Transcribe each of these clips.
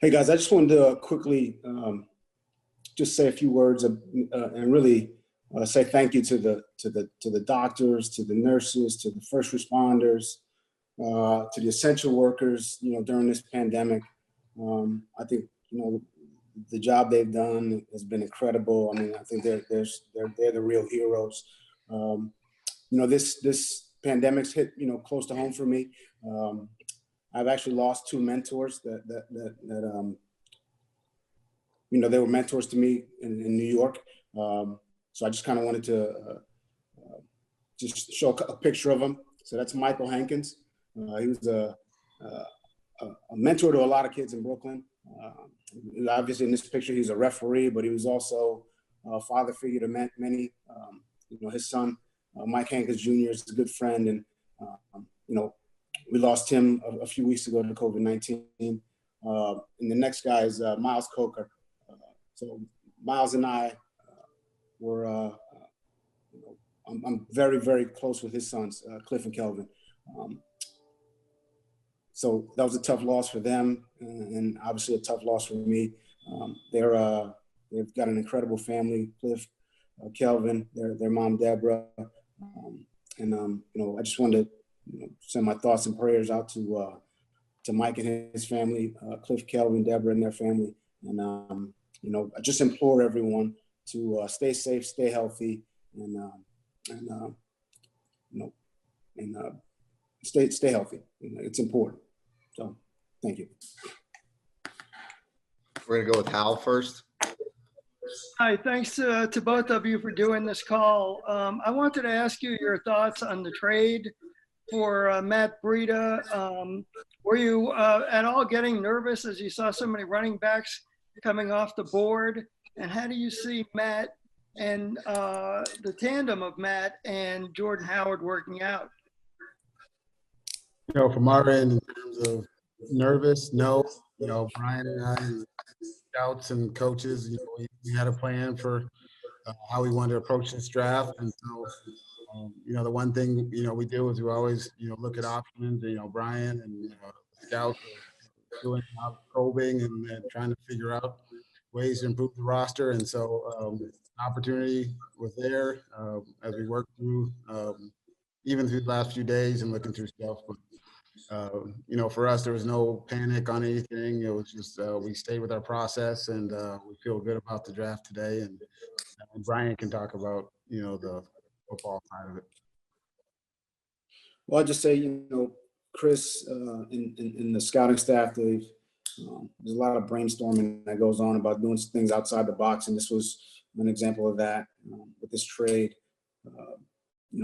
Hey guys, I just wanted to quickly just say a few words and really say thank you to the doctors, to the nurses, to the first responders, to the essential workers. During this pandemic, I think the job they've done has been incredible. I mean, I think they're the real heroes. This pandemic's hit close to home for me. I've actually lost two mentors that they were mentors to me in New York. So I just kind of wanted to just show a picture of him. So that's Michael Hankins. He was a mentor to a lot of kids in Brooklyn. Obviously in this picture, he's a referee, but he was also a father figure to many. His son, Mike Hankins Jr. is a good friend. And, we lost him a few weeks ago to COVID-19. And the next guy is Miles Coker. So Miles and I were, I'm very, very close with his sons, Cliff and Kelvin. So that was a tough loss for them, and obviously a tough loss for me. They've got an incredible family, Cliff, Kelvin, their mom, Deborah. I just wanted to send my thoughts and prayers out to Mike and his family, Cliff, Kelvin, Deborah, and their family. And I just implore everyone to stay safe, stay healthy, and stay healthy. It's important. So, thank you. We're gonna go with Hal first. Hi, thanks to both of you for doing this call. I wanted to ask you your thoughts on the trade for Matt Breida. Were you at all getting nervous as you saw so many running backs coming off the board? And how do you see Matt and the tandem of Matt and Jordan Howard working out? From our end, in terms of nervous, no. Brian and I, and scouts and coaches, we had a plan for how we wanted to approach this draft. And so, the one thing, we do is we always, look at options. Brian and scouts doing probing and trying to figure out ways to improve the roster. And so opportunity was there as we worked through, even through the last few days and looking through stuff. But, for us, there was no panic on anything. It was just we stayed with our process, and we feel good about the draft today. And Brian can talk about, the football side of it. Well, I'll just say, Chris and the scouting staff, there's a lot of brainstorming that goes on about doing things outside the box, and this was an example of that with this trade.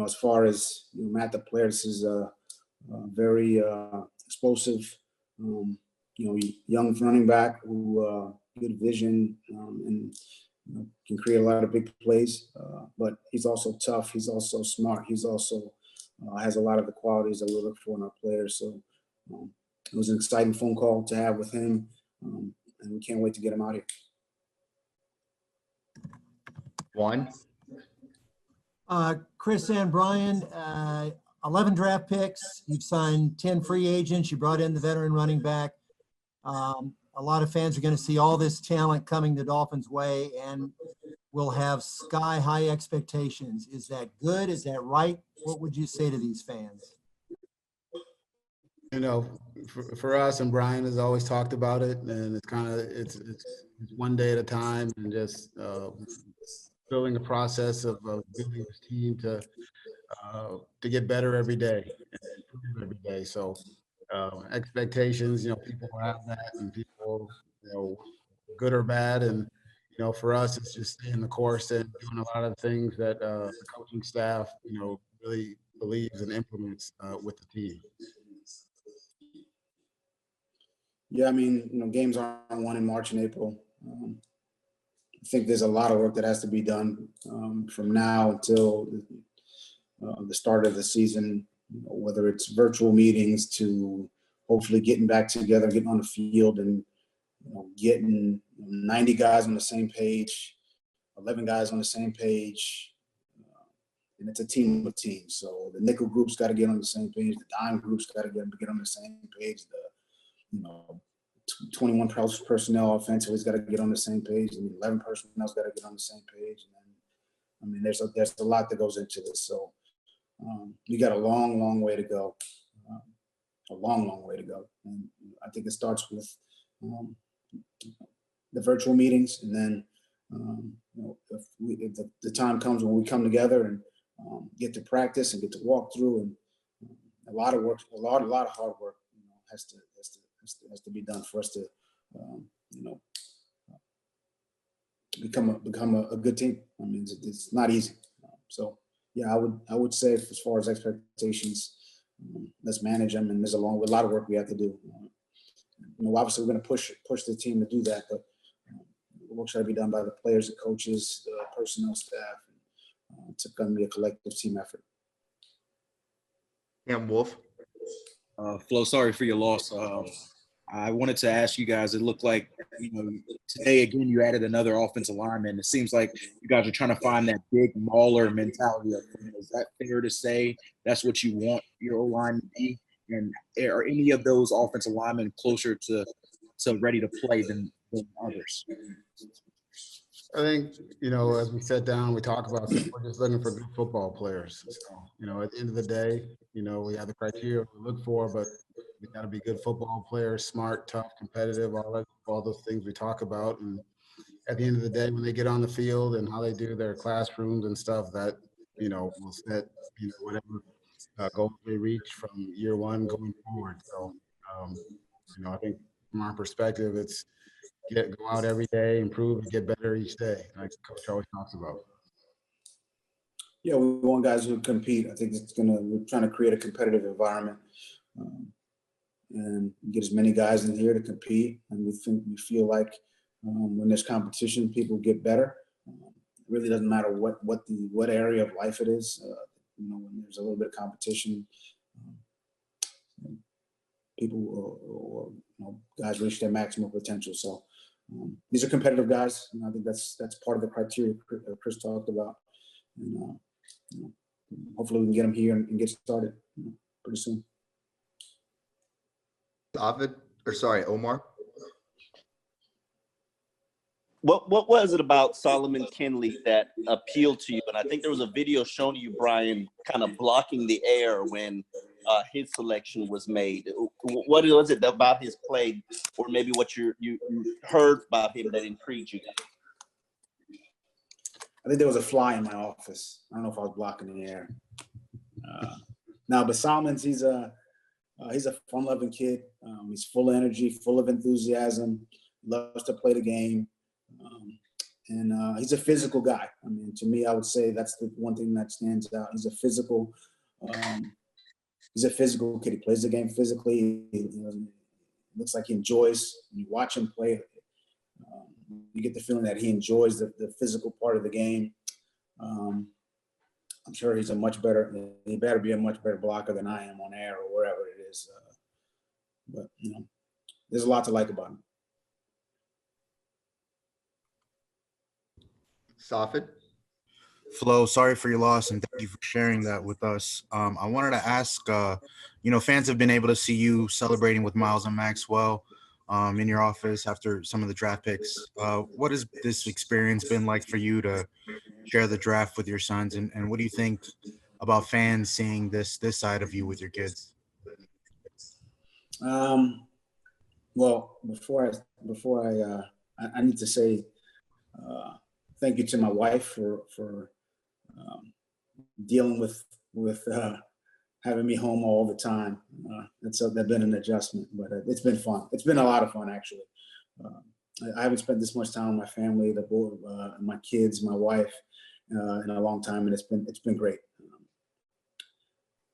As far as Matt the player, this is a very explosive, young running back who good vision and can create a lot of big plays. But he's also tough. He's also smart. He's also has a lot of the qualities that we look for in our players. So it was an exciting phone call to have with him, and we can't wait to get him out here. One. Chris and Brian, 11 draft picks. You've signed 10 free agents. You brought in the veteran running back. A lot of fans are going to see all this talent coming the Dolphins' way, and will have sky-high expectations. Is that good? Is that right? What would you say to these fans? For us, and Brian has always talked about it, and it's one day at a time, and just building a process of building this team to get better every day, and improve every day. So expectations, people have that, and people, good or bad, and for us, it's just staying the course and doing a lot of things that the coaching staff, really believes and implements with the team. Yeah, I mean, games aren't won in March and April. I think there's a lot of work that has to be done from now until the start of the season, whether it's virtual meetings to hopefully getting back together, getting on the field, and getting 90 guys on the same page, 11 guys on the same page, and it's a team of teams. So the nickel group's got to get on the same page, the dime group's got to get on the same page, the 21 personnel offensively's got to get on the same page, and 11 personnel's got to get on the same page. And then, I mean, there's a lot that goes into this. So we got a long way to go, a long way to go. And I think it starts with the virtual meetings, and then if the time comes when we come together and get to practice and get to walk through, and a lot of work, a lot of hard work, has to be done for us to, become a good team. I mean, it's not easy. So yeah, I would say as far as expectations, let's manage them, and there's a lot of work we have to do. Obviously we're going to push the team to do that, but the work should be done by the players, the coaches, the personnel staff. It's going to be a collective team effort. Cam Wolf. Flo, sorry for your loss. I wanted to ask you guys, it looked like, today, again, you added another offensive lineman. It seems like you guys are trying to find that big mauler mentality. Is that fair to say that's what you want your O-line to be? And are any of those offensive linemen closer to ready to play than others? I think, as we sat down, we talked about, we're just looking for good football players. So, at the end of the day, we have the criteria we look for, but we got to be good football players, smart, tough, competitive, all those things we talk about. And at the end of the day, when they get on the field and how they do their classrooms and stuff, that, will set, whatever goals they reach from year one going forward. So, I think from our perspective, it's go out every day, improve, and get better each day, like Coach always talks about. Yeah, we want guys who compete. I think we're trying to create a competitive environment and get as many guys in here to compete. And we feel like when there's competition, people get better. It really doesn't matter what area of life it is. When there's a little bit of competition, people or guys reach their maximum potential. So these are competitive guys, and I think that's part of the criteria Chris talked about. And hopefully we can get them here and get started pretty soon. Omar. What was it about Solomon Kinley that appealed to you? And I think there was a video showing you, Brian, kind of blocking the air when his selection was made. What was it about his play, or maybe what you heard about him that intrigued you? I think there was a fly in my office. I don't know if I was blocking the air. No, but Solomon's he's a fun-loving kid. He's full of energy, full of enthusiasm. Loves to play the game. And he's a physical guy. I mean, to me, I would say that's the one thing that stands out. He's a physical kid. He plays the game physically. He looks like he enjoys. When you watch him play, you get the feeling that he enjoys the physical part of the game. I'm sure he better be a much better blocker than I am on air or wherever it is. But there's a lot to like about him. Safid. Flo, sorry for your loss, and thank you for sharing that with us. I wanted to ask, fans have been able to see you celebrating with Miles and Maxwell in your office after some of the draft picks. What has this experience been like for you to share the draft with your sons, and what do you think about fans seeing this side of you with your kids? Well, before I need to say thank you to my wife for dealing with having me home all the time. That's been an adjustment, but it's been fun. It's been a lot of fun, actually. I haven't spent this much time with my family, my kids, my wife, in a long time, and it's been great.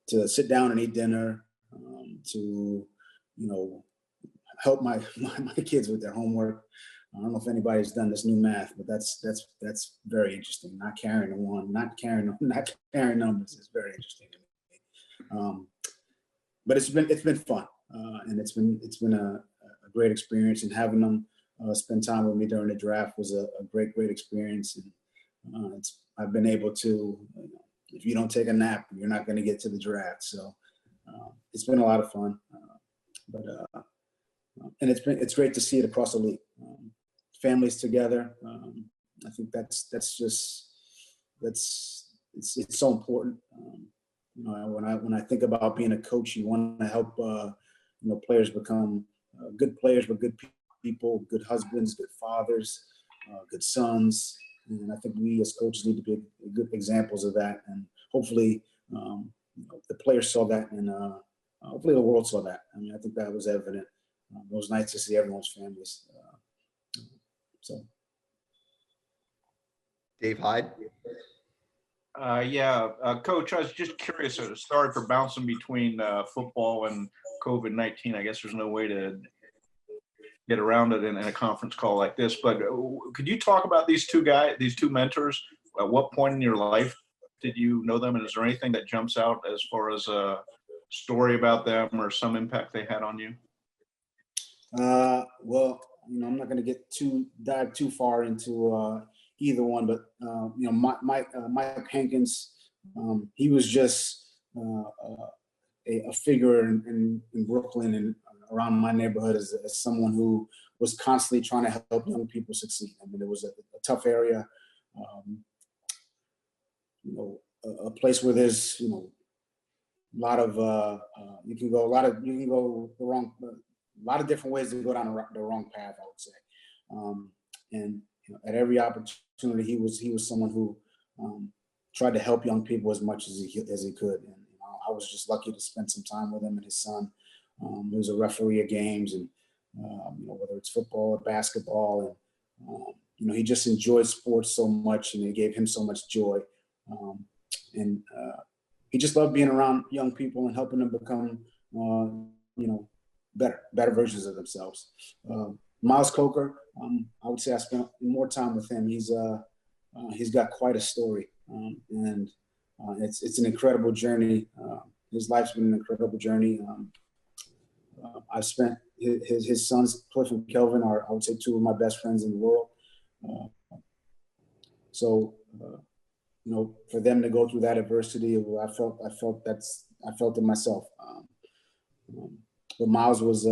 To sit down and eat dinner, to help my kids with their homework. I don't know if anybody's done this new math, but that's very interesting. Not carrying numbers is very interesting to me. But it's been fun, and it's been a great experience. And having them spend time with me during the draft was a great experience. And I've been able to. If you don't take a nap, you're not going to get to the draft. So it's been a lot of fun. But And it's great to see it across the league. Families together. I think it's so important. When I think about being a coach, you want to help players become good players, but good people, good husbands, good fathers, good sons. And I think we as coaches need to be good examples of that. And hopefully, the players saw that, and hopefully the world saw that. I mean, I think that was evident. It was nice to see everyone's families. Dave Hyde. Coach, I was just curious. Sorry for bouncing between football and COVID-19. I guess there's no way to get around it in a conference call like this. But could you talk about these two mentors? At what point in your life did you know them? And is there anything that jumps out as far as a story about them or some impact they had on you? Well, I'm not going to dive too far into either one, but Mike Hankins, he was just a figure in Brooklyn and around my neighborhood as someone who was constantly trying to help young people succeed. I mean, it was a tough area, a place where there's a lot of you can go the wrong. A lot of different ways to go down the wrong path, I would say. And at every opportunity, he was someone who tried to help young people as much as he could. And I was just lucky to spend some time with him and his son. He was a referee at games, and whether it's football or basketball, and he just enjoyed sports so much, and it gave him so much joy. And he just loved being around young people and helping them become, better versions of themselves. Miles Coker, I would say I spent more time with him. He's got quite a story, and it's an incredible journey. His life's been an incredible journey. I've spent his sons, Cliff and Kelvin, are, I would say, two of my best friends in the world. For them to go through that adversity, I felt it myself. But Miles was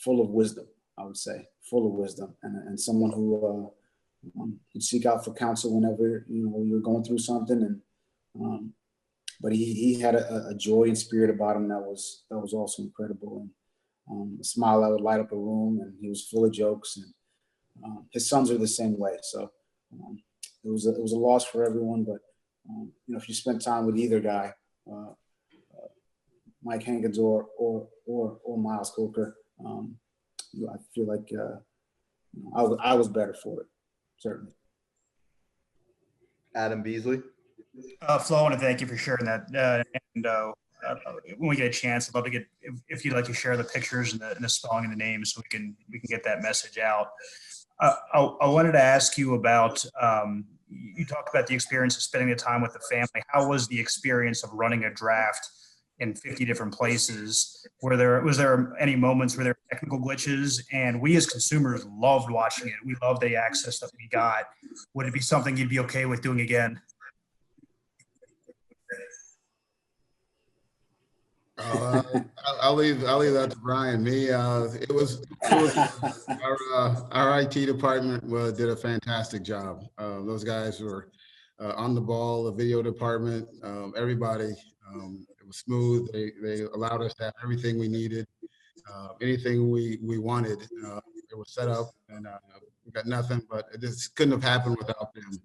full of wisdom, I would say, and someone who could seek out for counsel whenever you're going through something. And but he had a joy and spirit about him that was also incredible. And a smile that would light up a room, and he was full of jokes. And his sons are the same way. So it was a loss for everyone. But if you spend time with either guy, Mike Hankins or Miles Coker, I feel like I was better for it, certainly. Adam Beasley. Flo, I want to thank you for sharing that. When we get a chance, I'd love to get if you'd like to share the pictures and the spelling and the names, so we can get that message out. I wanted to ask you about. You talked about the experience of spending the time with the family. How was the experience of running a draft in 50 different places? Was there any moments where there were technical glitches? And we as consumers loved watching it. We loved the access that we got. Would it be something you'd be okay with doing again? I'll leave that to Brian. It was our IT department did a fantastic job. Those guys were on the ball. The video department, everybody. It was smooth. They allowed us to have everything we needed, anything we wanted. It was set up, and we got nothing. But it just couldn't have happened without them.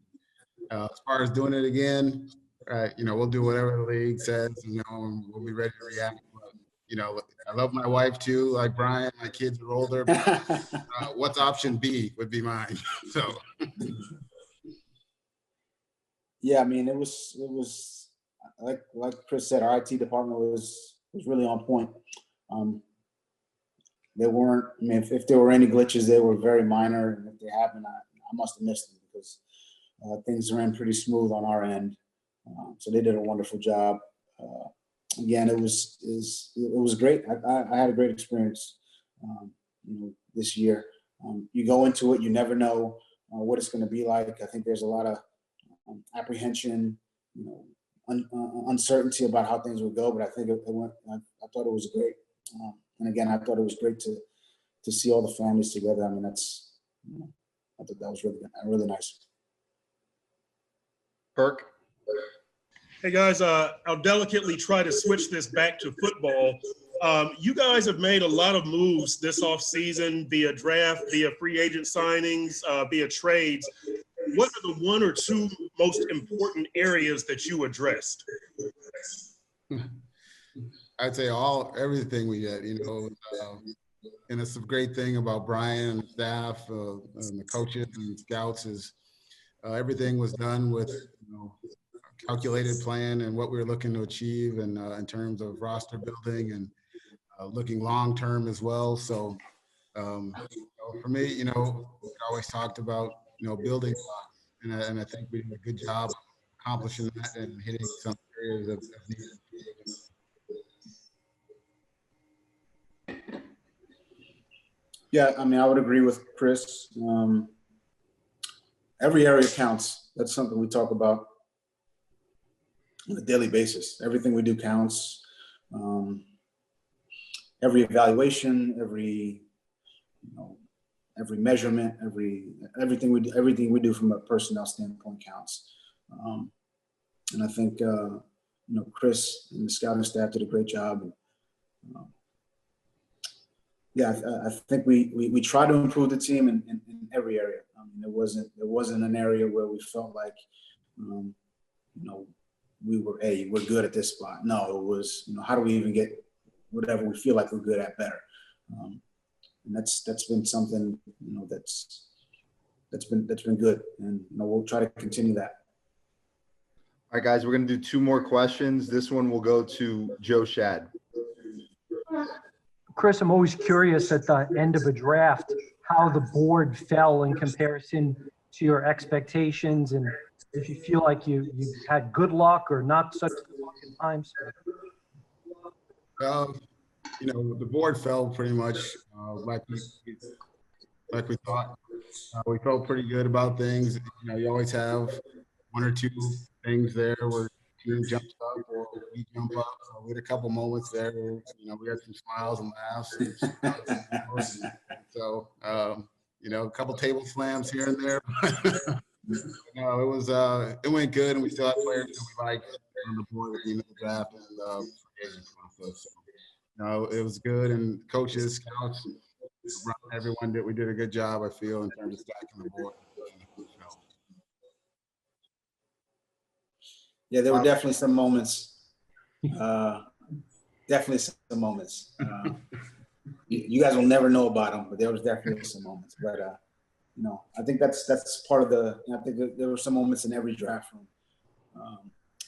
As far as doing it again, we'll do whatever the league says, and we'll be ready to react. But, I love my wife too, like Brian. My kids are older. But, what's option B would be mine. So. Yeah, I mean, it was like Chris said, our IT department was really on point. They weren't. I mean, if there were any glitches, they were very minor, and if they happened, I must have missed them because things ran pretty smooth on our end. So they did a wonderful job. Again, it was great. I had a great experience, this year. You go into it, you never know what it's going to be like. I think there's a lot of apprehension, uncertainty about how things would go. But I think it went. I thought it was great, And again, I thought it was great to see all the families together. I mean, that's, I thought that was really nice. Perk? Hey guys, I'll delicately try to switch this back to football. You guys have made a lot of moves this offseason via draft, via free agent signings, via trades. What are the one or two most important areas that you addressed? I'd say everything we did, and it's a great thing about Brian and the staff and the coaches and scouts is everything was done with, a calculated plan and what we were looking to achieve and in terms of roster building and looking long-term as well. So for me, we always talked about, building blocks, and I think we did a good job accomplishing that and hitting some areas of need. Yeah, I mean, I would agree with Chris. Every area counts. That's something we talk about on a daily basis. Everything we do counts. Every evaluation, every measurement, everything we do from a personnel standpoint counts. And I think Chris and the scouting staff did a great job. And, yeah, I think we try to improve the team in every area. I mean, there wasn't an area where we felt like, we're good at this spot. No, it was, how do we even get whatever we feel like we're good at better? And that's been something, that's been good, and we'll try to continue that. All right, guys, we're going to do two more questions. This one will go to Joe Shad. Chris, I'm always curious at the end of a draft how the board fell in comparison to your expectations, and if you feel like you had good luck or not such good luck at times. The board fell pretty much like we thought. We felt pretty good about things. You always have one or two things there where team jumps up or we jump up. So we had a couple moments there where, we had some smiles and laughs. So, a couple table slams here and there. It went good, and we still have players that we like on the board at the end of the draft and free agent process. So, it was good, and coaches, scouts, everyone we did a good job, I feel, in terms of stacking the board. Yeah, there were definitely some moments. You guys will never know about them, but there was definitely some moments. But I think that's part of the. I think there were some moments in every draft room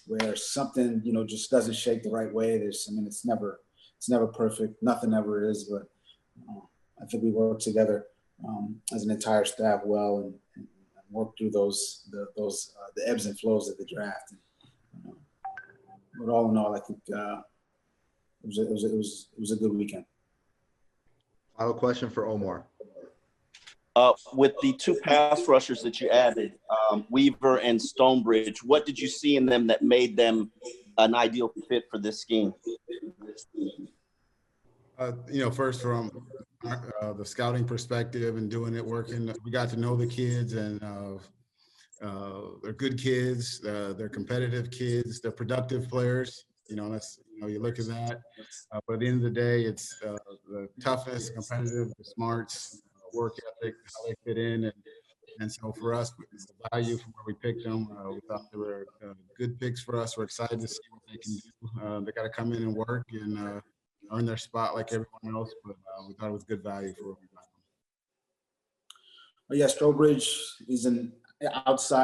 where something just doesn't shake the right way. It's never perfect. Nothing ever is, but I think we worked together as an entire staff well and worked through the ebbs and flows of the draft. But all in all, I think it was a good weekend. Final question for Omar. With the two pass rushers that you added, Weaver and Stonebridge, what did you see in them that made them an ideal fit for this scheme? First from the scouting perspective and working, we got to know the kids, and they're good kids, they're competitive kids, they're productive players. That's you look at that. But at the end of the day, it's the toughness, competitive, the smarts, work ethic, how they fit in, and so for us, the value from where we picked them, we thought they were good picks for us. We're excited to see what they can do. They got to come in and work and earn their spot like everyone else, but we thought it was good value for what we got them. Yeah, Strobridge is an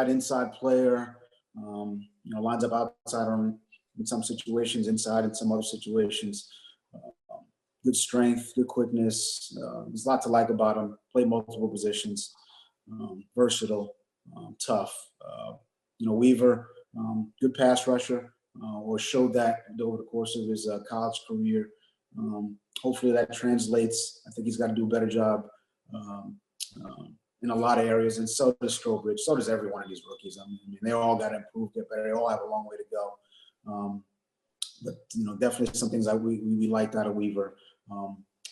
inside player. Lines up outside in some situations, inside in some other situations. Good strength, good quickness. There's a lot to like about him. Played multiple positions. Versatile, tough. Weaver, good pass rusher, or showed that over the course of his college career. Hopefully that translates. I think he's got to do a better job in a lot of areas, and so does Strobridge. So does every one of these rookies. I mean, they all got to improve, get better. They all have a long way to go. But definitely some things that we liked out of Weaver.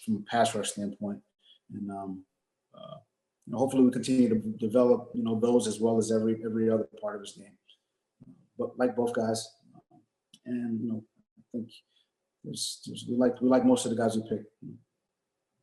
from a pass rush standpoint. And hopefully we continue to develop, those as well as every other part of his game. But like both guys, and I think we like most of the guys we picked.